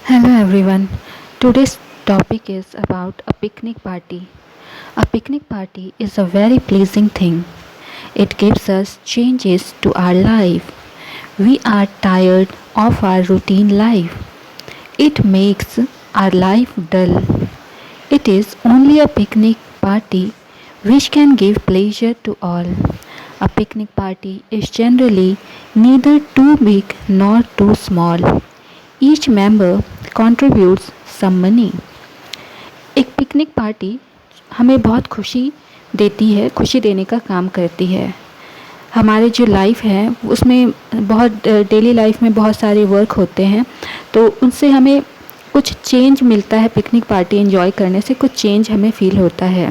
Hello everyone. Today's topic is about a picnic party. A picnic party is a very pleasing thing. It gives us changes to our life. We are tired of our routine life. It makes our life dull. It is only a picnic party which can give pleasure to all. A picnic party is generally neither too big nor too small. Each member contributes some money. एक picnic party हमें बहुत खुशी देती है, खुशी देने का काम करती है। हमारे जो लाइफ है उसमें बहुत डेली लाइफ में बहुत सारे वर्क होते हैं, तो उनसे हमें कुछ चेंज मिलता है। पिकनिक पार्टी एंजॉय करने से कुछ चेंज हमें फील होता है।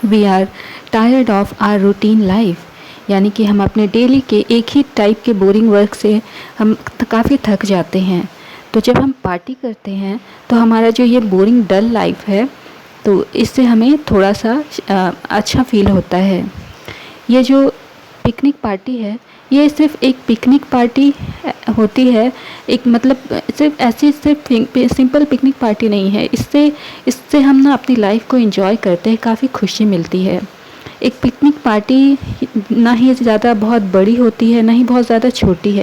We are tired of our routine life, यानी कि हम अपने डेली के एक ही टाइप के बोरिंग वर्क से हम काफ़ी थक जाते हैं। तो जब हम पार्टी करते हैं तो हमारा जो ये बोरिंग डल लाइफ है, तो इससे हमें थोड़ा सा अच्छा फील होता है। ये जो पिकनिक पार्टी है, ये सिर्फ एक पिकनिक पार्टी होती है, एक मतलब सिर्फ ऐसी सिर्फ सिंपल पिकनिक पार्टी नहीं है। इससे हम ना अपनी लाइफ को एंजॉय करते हैं, काफ़ी खुशी मिलती है। एक पिकनिक पार्टी ना ही ज़्यादा बहुत बड़ी होती है, ना ही बहुत ज़्यादा छोटी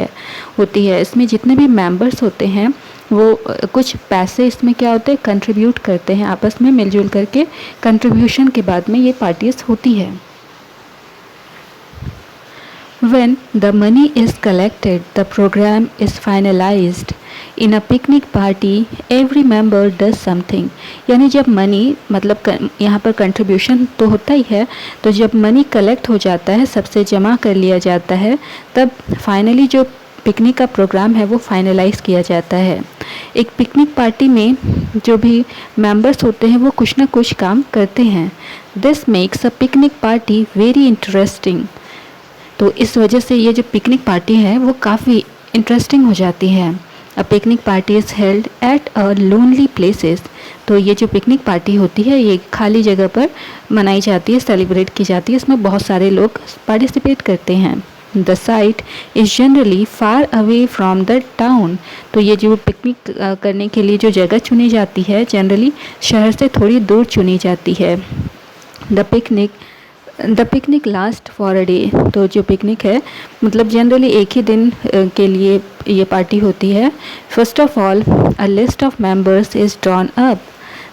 होती है। इसमें जितने भी मेंबर्स होते हैं वो कुछ पैसे इसमें क्या होते हैं, कंट्रीब्यूट करते हैं आपस में मिलजुल करके। कंट्रीब्यूशन के बाद में ये पार्टीज होती है। When the money is collected, the program is finalized. In a picnic party, every member does something. यानी जब मनी मतलब यहाँ पर कंट्रीब्यूशन तो होता ही है, तो जब मनी कलेक्ट हो जाता है, सबसे जमा कर लिया जाता है, तब फाइनली जो पिकनिक का प्रोग्राम है वो फाइनलाइज किया जाता है। एक पिकनिक पार्टी में जो भी मेंबर्स होते हैं वो कुछ ना कुछ काम करते हैं। This makes a picnic party very interesting. तो इस वजह से ये जो पिकनिक पार्टी है वो काफ़ी इंटरेस्टिंग हो जाती है। A picnic party is held at a lonely places. तो ये जो पिकनिक पार्टी होती है ये खाली जगह पर मनाई जाती है, सेलिब्रेट की जाती है। इसमें बहुत सारे लोग पार्टिसिपेट करते हैं। The site is generally far away from the town. तो ये जो पिकनिक करने के लिए जो जगह चुनी जाती है, जनरली शहर से थोड़ी दूर चुनी जाती है। The picnic last for a day. तो जो पिकनिक है मतलब जनरली एक ही दिन के लिए ये पार्टी होती है। First of all a list of members is drawn up,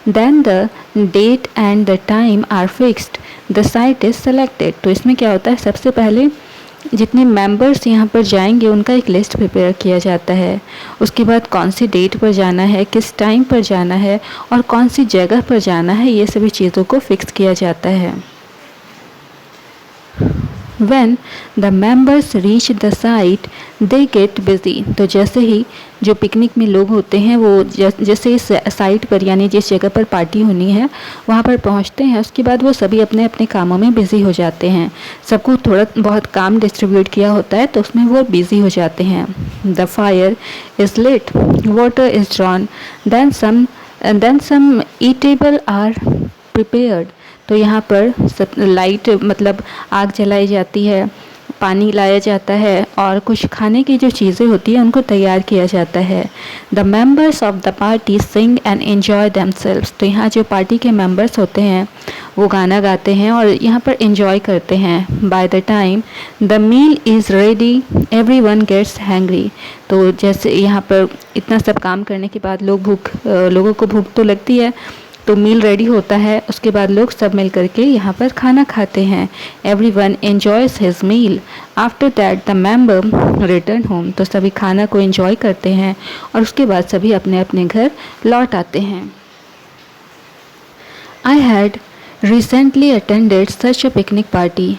then the date and the time are fixed, the site is selected. तो इसमें क्या होता है, सबसे पहले जितने मेंबर्स यहाँ पर जाएंगे उनका एक लिस्ट प्रिपेयर किया जाता है। उसके बाद कौन सी डेट पर जाना है, किस टाइम पर जाना है और कौन सी जगह पर जाना है, ये सभी चीज़ों को फिक्स किया जाता है। When the members reach the site, they get busy. तो जैसे ही जो पिकनिक में लोग होते हैं वो जैसे इस साइट पर यानी जिस जगह पर पार्टी होनी है वहाँ पर पहुँचते हैं, उसके बाद वो सभी अपने अपने कामों में बिज़ी हो जाते हैं। सबको थोड़ा बहुत काम डिस्ट्रीब्यूट किया होता है तो उसमें वो बिज़ी हो जाते हैं। The fire is lit, water is drawn, then some eatable are prepared. तो यहाँ पर लाइट मतलब आग जलाई जाती है, पानी लाया जाता है और कुछ खाने की जो चीज़ें होती हैं उनको तैयार किया जाता है। The members of the party sing and enjoy themselves. तो यहाँ जो पार्टी के मेंबर्स होते हैं वो गाना गाते हैं और यहाँ पर एन्जॉय करते हैं। By the time the meal is ready, everyone gets hungry. तो जैसे यहाँ पर इतना सब काम करने के बाद लोगों को भूख तो लगती है, तो मील रेडी होता है। उसके बाद लोग सब मिल करके यहाँ पर खाना खाते हैं। Every one enjoys his meal, after that the member return home. तो सभी खाना को एंजॉय करते हैं और उसके बाद सभी अपने अपने घर लौट आते हैं। I had recently attended such a picnic party.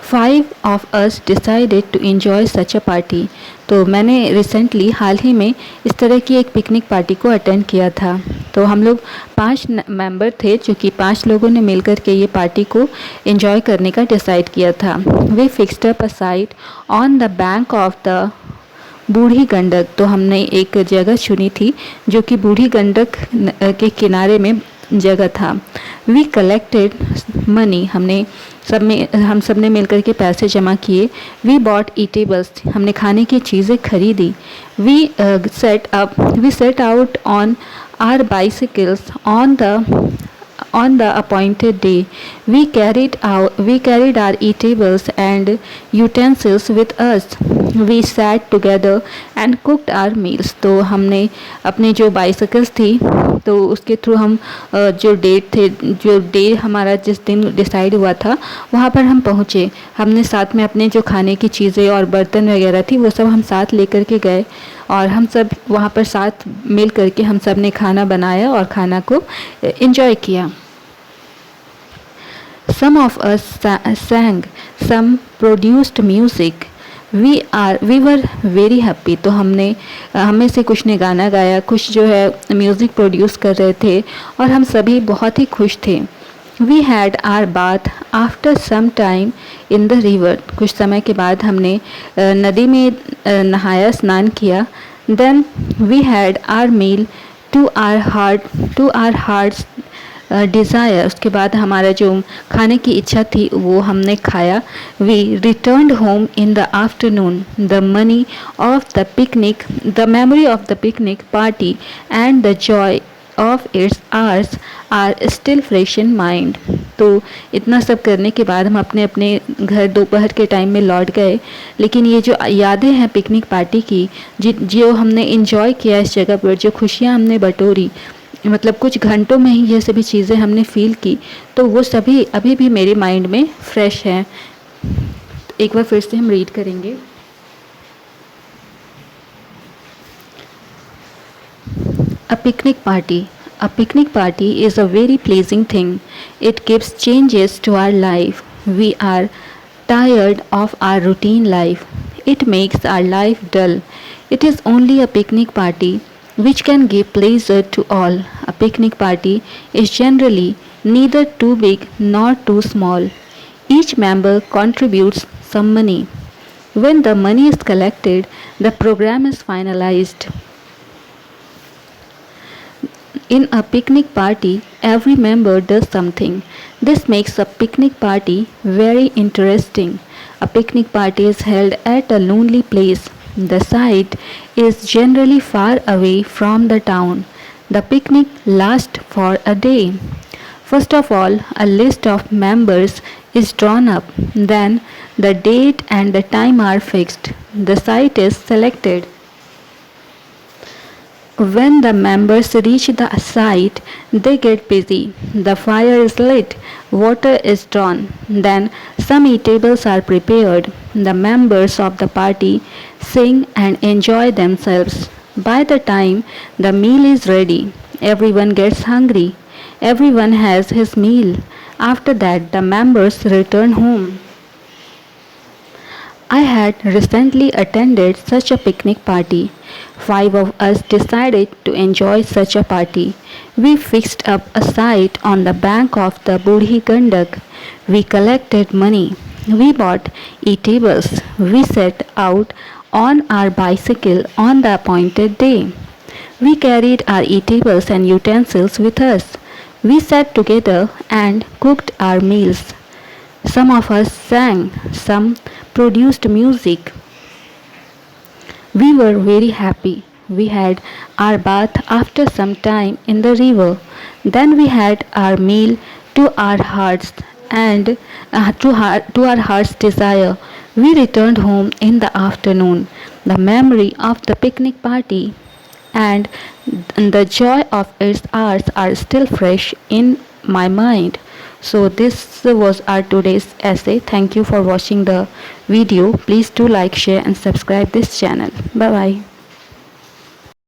5 of us decided to enjoy such a party. तो मैंने रिसेंटली हाल ही में इस तरह की एक पिकनिक पार्टी को अटेंड किया था। तो हम लोग 5 मेंबर थे, जो कि 5 लोगों ने मिलकर के ये पार्टी को एंजॉय करने का डिसाइड किया था। We fixed up a site on the bank of the Burhi Gandak. तो हमने एक जगह चुनी थी जो कि बूढ़ी गंडक के किनारे में जगह था। We collected money. हमने हम सब ने मिल कर के पैसे जमा किए. वी बॉट ईटेबल्स, हमने खाने की चीज़ें खरीदी. We set out on our bicycles on the appointed day. We carried our eatables and utensils with us. We sat together and cooked our meals. तो हमने अपने जो बाइसिकल्स थी तो उसके थ्रू हम जो डे हमारा जिस दिन डिसाइड हुआ था वहाँ पर हम पहुँचे. हमने साथ में अपने जो खाने की चीज़ें और बर्तन वगैरह थी वो सब हम साथ लेकर के गए और हम सब वहाँ पर साथ मिल करके हम सब ने खाना बनाया और खाना को एंजॉय किया. Some of us sang, some produced music. We were very happy. तो हमें से कुछ ने गाना गाया, कुछ जो है म्यूज़िक प्रोड्यूस कर रहे थे और हम सभी बहुत ही खुश थे. We had our bath after some time in the river. कुछ समय के बाद हमने नदी में नहाया, स्नान किया. Then we had our meal to our heart's desire. उसके बाद हमारा जो खाने की इच्छा थी वो हमने खाया. We returned home in the afternoon. The memory of the picnic party and the joy of its hours are still fresh in mind. तो इतना सब करने के बाद हम अपने अपने घर दोपहर के टाइम में लौट गए, लेकिन ये जो यादें हैं पिकनिक पार्टी की, जो हमने इंजॉय किया इस जगह पर, जो खुशियाँ हमने बटोरी, मतलब कुछ घंटों में ही ये सभी चीज़ें हमने फील की, तो वो सभी अभी भी मेरे माइंड में फ्रेश हैं. एक बार फिर से हम रीड करेंगे. A picnic party is a very pleasing thing. It gives changes to our life. We are tired of our routine life. It makes our life dull. It is only a picnic party which can give pleasure to all. A picnic party is generally neither too big nor too small. Each member contributes some money. When the money is collected, the program is finalized. In a picnic party, every member does something. This makes a picnic party very interesting. A picnic party is held at a lonely place. The site is generally far away from the town. The picnic lasts for a day. First of all, a list of members is drawn up. Then, the date and the time are fixed. The site is selected. When the members reach the site, they get busy. The fire is lit, water is drawn, then some eatables are prepared. The members of the party sing and enjoy themselves. By the time the meal is ready, everyone gets hungry. Everyone has his meal. After that, the members return home. I had recently attended such a picnic party. 5 of us decided to enjoy such a party. We fixed up a site on the bank of the Budhi Gandak. We collected money. We bought eatables. We set out on our bicycle on the appointed day. We carried our eatables and utensils with us. We sat together and cooked our meals. Some of us sang, some produced music. We were very happy. We had our bath after some time in the river. Then we had our meal to our hearts and to our heart's desire. We returned home in the afternoon. The memory of the picnic party and the joy of its hours are still fresh in my mind. So this was our today's essay. Thank you for watching the video. Please do like, share and subscribe this channel. Bye bye.